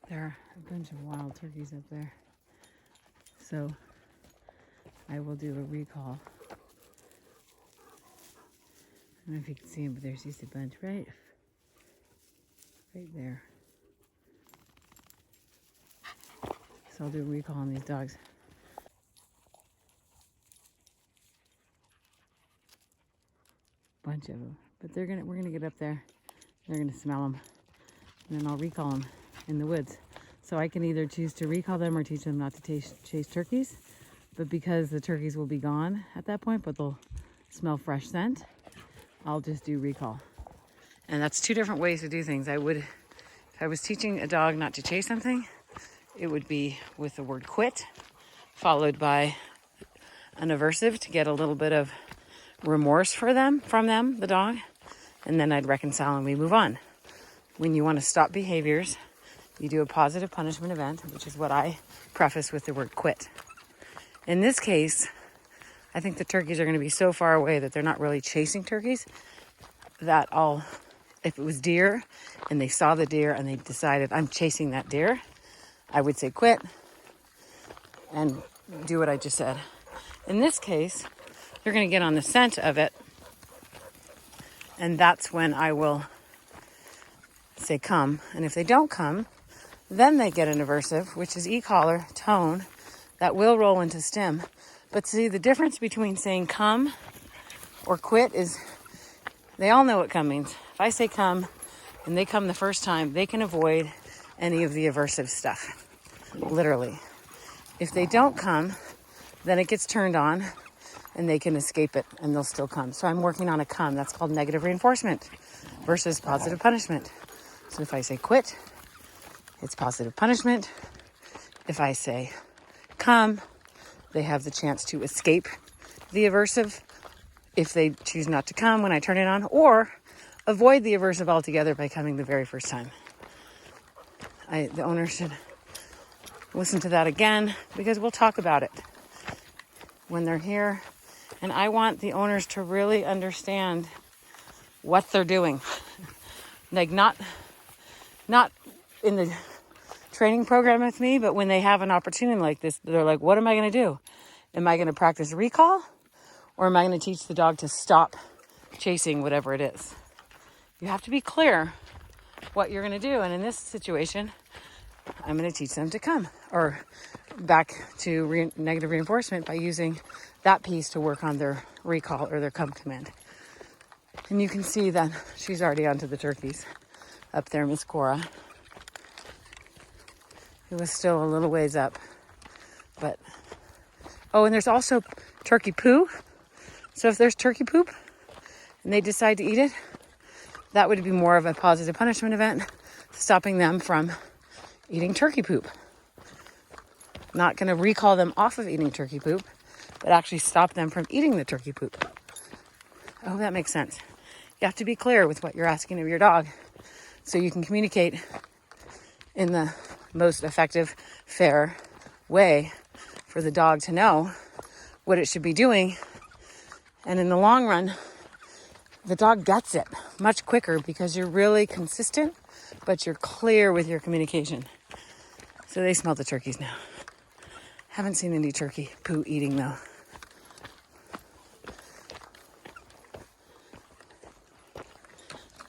There are a bunch of wild turkeys up there. So I will do a recall. I don't know if you can see them, but there's just a bunch right there. So I'll do a recall on these dogs. Bunch of them, but we're gonna get up there. They're gonna smell them, and then I'll recall them in the woods. So I can either choose to recall them or teach them not to chase turkeys. But because the turkeys will be gone at that point, but they'll smell fresh scent, I'll just do recall. And that's two different ways to do things. If I was teaching a dog not to chase something, it would be with the word quit, followed by an aversive to get a little bit of remorse from them, the dog, and then I'd reconcile and we move on. When you want to stop behaviors, you do a positive punishment event, which is what I preface with the word quit. In this case, I think the turkeys are going to be so far away that they're not really chasing turkeys, that if it was deer and they saw the deer and they decided, I'm chasing that deer, I would say quit and do what I just said. In this case, they're going to get on the scent of it, and that's when I will say come. And if they don't come, then they get an aversive, which is e-collar, tone, that will roll into stim. But see, the difference between saying come or quit is they all know what come means. If I say come and they come the first time, they can avoid any of the aversive stuff, literally. If they don't come, then it gets turned on and they can escape it and they'll still come. So I'm working on a come. That's called negative reinforcement versus positive punishment. So if I say quit, it's positive punishment. If I say come, they have the chance to escape the aversive if they choose not to come when I turn it on, or avoid the aversive altogether by coming the very first time. The owner should listen to that again, because we'll talk about it when they're here. And I want the owners to really understand what they're doing. Like not in the training program with me, but when they have an opportunity like this, they're like, what am I going to do? Am I going to practice recall? Or am I going to teach the dog to stop chasing whatever it is? You have to be clear what you're going to do. And in this situation, I'm going to teach them to come, or back to negative reinforcement by using that piece to work on their recall or their come command. And you can see that she's already onto the turkeys up there, Miss Cora. It was still a little ways up, but, oh, and there's also turkey poo. So if there's turkey poop and they decide to eat it, that would be more of a positive punishment event, stopping them from eating turkey poop. Not going to recall them off of eating turkey poop, but actually stop them from eating the turkey poop. I hope that makes sense. You have to be clear with what you're asking of your dog so you can communicate in the most effective, fair way for the dog to know what it should be doing. And in the long run, the dog gets it much quicker because you're really consistent, but you're clear with your communication. So they smell the turkeys now. Haven't seen any turkey poo eating though.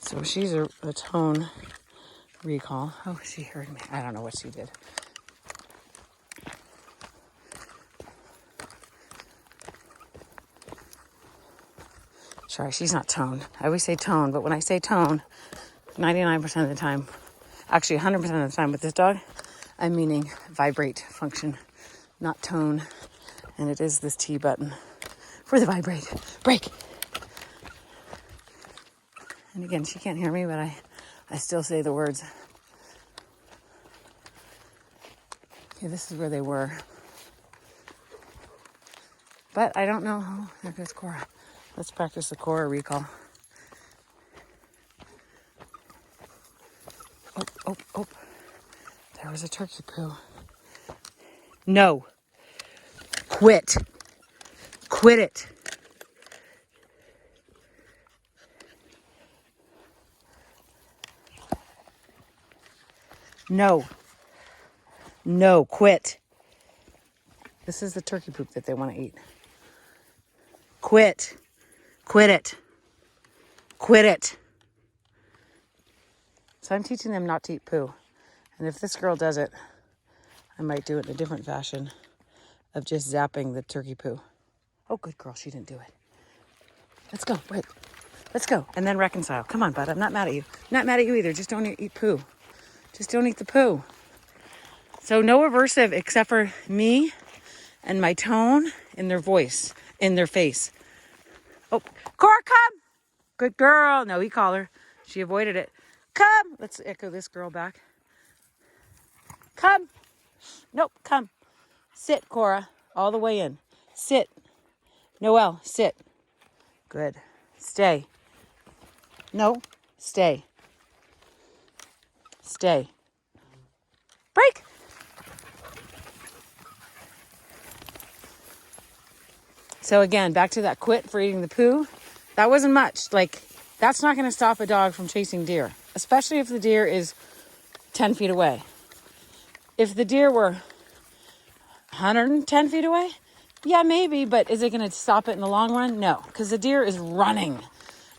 So she's a tone recall. Oh, she heard me. I don't know what she did. Sorry, she's not tone. I always say tone, but when I say tone, 99% of the time, actually 100% of the time with this dog, I'm meaning vibrate function, not tone. And it is this T button for the vibrate. Break! And again, she can't hear me, but I still say the words. Okay, this is where they were. But I don't know. Oh, there goes Cora. Let's practice the Cora recall. Oh. There was a turkey poo. No. Quit. Quit it. No. No, quit. This is the turkey poop that they want to eat. Quit. Quit it. Quit it. So I'm teaching them not to eat poo. And if this girl does it, I might do it in a different fashion of just zapping the turkey poo. Oh, good girl. She didn't do it. Let's go. Wait. Let's go. And then reconcile. Come on, bud. I'm not mad at you. Not mad at you either. Just don't eat poo. Just don't eat the poo. So no aversive except for me and my tone in their voice, in their face. Oh, Cora, come. Good girl. No, he called her. She avoided it. Come. Let's echo this girl back. Come. Nope, come. Sit, Cora. All the way in. Sit. Noelle, sit. Good. Stay. No, stay. Stay. Break. So again, back to that quit for eating the poo. That wasn't much. Like, that's not going to stop a dog from chasing deer, especially if the deer is 10 feet away. If the deer were 110 feet away, yeah, maybe, but is it going to stop it in the long run? No, because the deer is running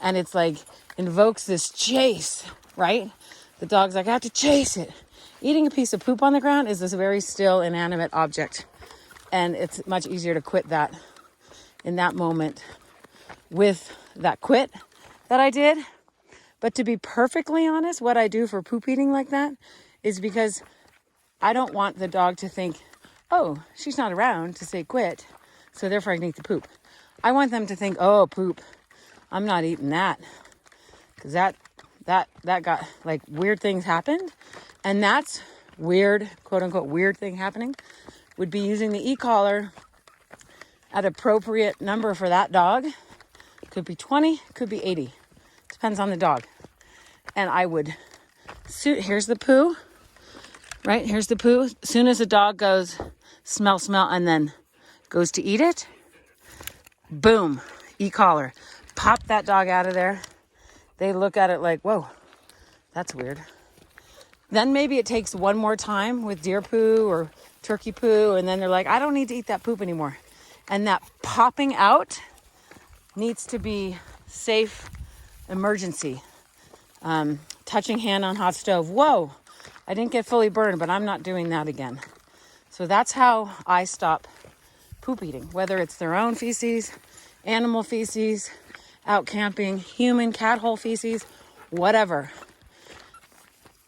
and it's like invokes this chase, right? The dog's like, I have to chase it. Eating a piece of poop on the ground is this very still, inanimate object. And it's much easier to quit that in that moment with that quit that I did. But to be perfectly honest, what I do for poop eating like that is because I don't want the dog to think, oh, she's not around to say quit, so therefore I can eat the poop. I want them to think, oh, poop, I'm not eating that. Because that got, like, weird things happened. And that's weird, quote unquote, weird thing happening would be using the e-collar at appropriate number for that dog. Could be 20, could be 80. Depends on the dog. And I would, here's the poo, right? Here's the poo. As soon as the dog goes, smell, and then goes to eat it, boom, e-collar. Pop that dog out of there. They look at it like, whoa, that's weird. Then maybe it takes one more time with deer poo or turkey poo, and then they're like, I don't need to eat that poop anymore. And that popping out needs to be safe, emergency. Touching hand on hot stove. Whoa, I didn't get fully burned, but I'm not doing that again. So that's how I stop poop eating, whether it's their own feces, animal feces, out camping, human cat hole feces, whatever.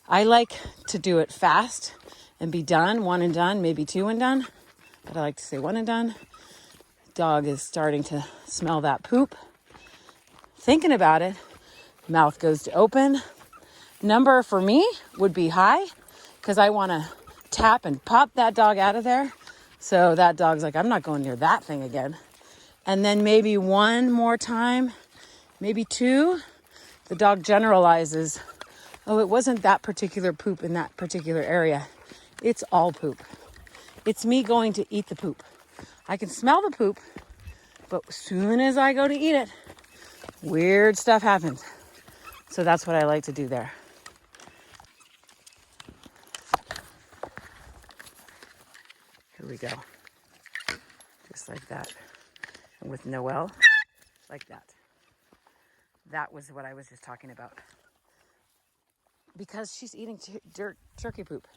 I like to do it fast and be done, one and done, maybe two and done, but I like to say one and done. Dog is starting to smell that poop. Thinking about it, mouth goes to open. Number for me would be high because I want to tap and pop that dog out of there. So that dog's like, I'm not going near that thing again. And then maybe one more time, maybe two, the dog generalizes, oh, it wasn't that particular poop in that particular area. It's all poop. It's me going to eat the poop. I can smell the poop, but as soon as I go to eat it, weird stuff happens. So that's what I like to do there. Here we go. Just like that. And with Noelle, like that. That was what I was just talking about. Because she's eating turkey poop.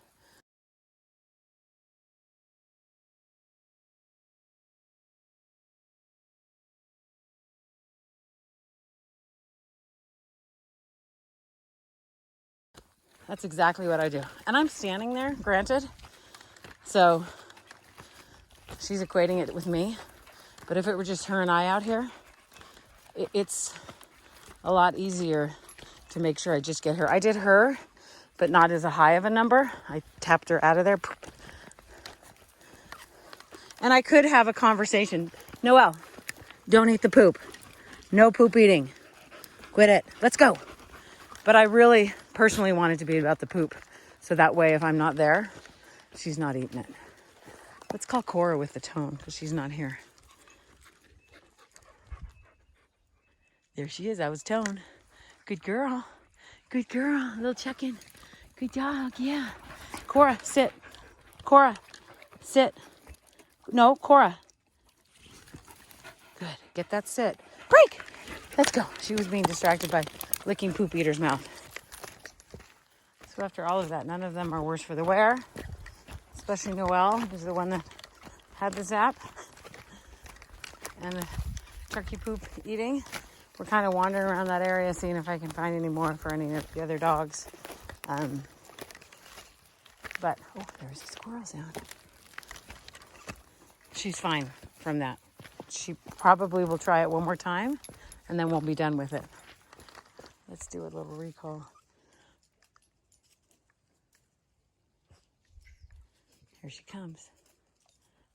That's exactly what I do. And I'm standing there, granted. So she's equating it with me. But if it were just her and I out here, it's a lot easier to make sure I just get her. I did her, but not as a high of a number. I tapped her out of there. And I could have a conversation. Noelle, don't eat the poop. No poop eating. Quit it. Let's go. But I really personally want it to be about the poop. So that way, if I'm not there, she's not eating it. Let's call Cora with the tone because she's not here. There she is. I was tone. Good girl. Good girl. A little check-in. Good dog. Yeah. Cora, sit. Cora, sit. No, Cora. Good. Get that sit. Break. Let's go. She was being distracted by licking Poop Eater's mouth. So after all of that, none of them are worse for the wear. Especially Noelle, who's the one that had the zap. And the turkey poop eating. We're kind of wandering around that area, seeing if I can find any more for any of the other dogs. But, oh, there's a squirrel sound. She's fine from that. She probably will try it one more time, and then we'll be done with it. Let's do a little recall. Here she comes.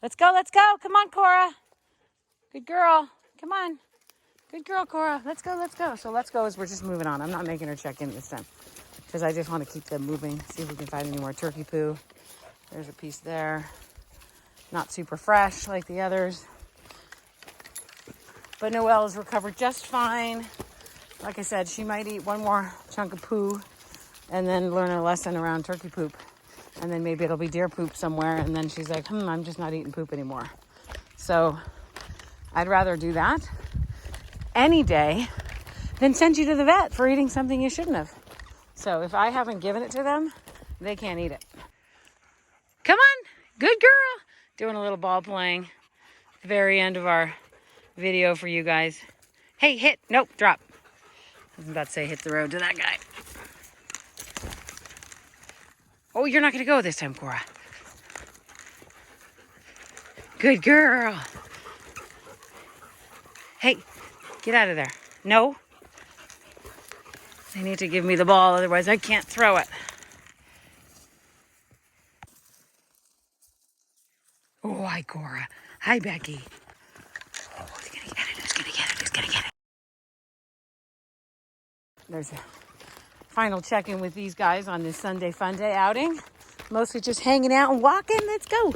Let's go, let's go. Come on, Cora. Good girl. Come on. Good girl, Cora. Let's go, let's go. So let's go as we're just moving on. I'm not making her check in this time because I just want to keep them moving, see if we can find any more turkey poo. There's a piece there. Not super fresh like the others. But Noelle has recovered just fine. Like I said, she might eat one more chunk of poo and then learn a lesson around turkey poop. And then maybe it'll be deer poop somewhere. And then she's like, I'm just not eating poop anymore. So I'd rather do that any day than send you to the vet for eating something you shouldn't have. So if I haven't given it to them, they can't eat it. Come on, good girl. Doing a little ball playing. Very end of our video for you guys. Hey, hit. Nope, drop. I was about to say hit the road to that guy. Oh, you're not going to go this time, Cora. Good girl. Hey, get out of there. No. They need to give me the ball, otherwise I can't throw it. Oh, hi, Cora. Hi, Becky. Oh, who's going to get it? Who's going to get it? Who's going to get it? There's a final check-in with these guys on this Sunday fun day outing. Mostly just hanging out and walking. Let's go.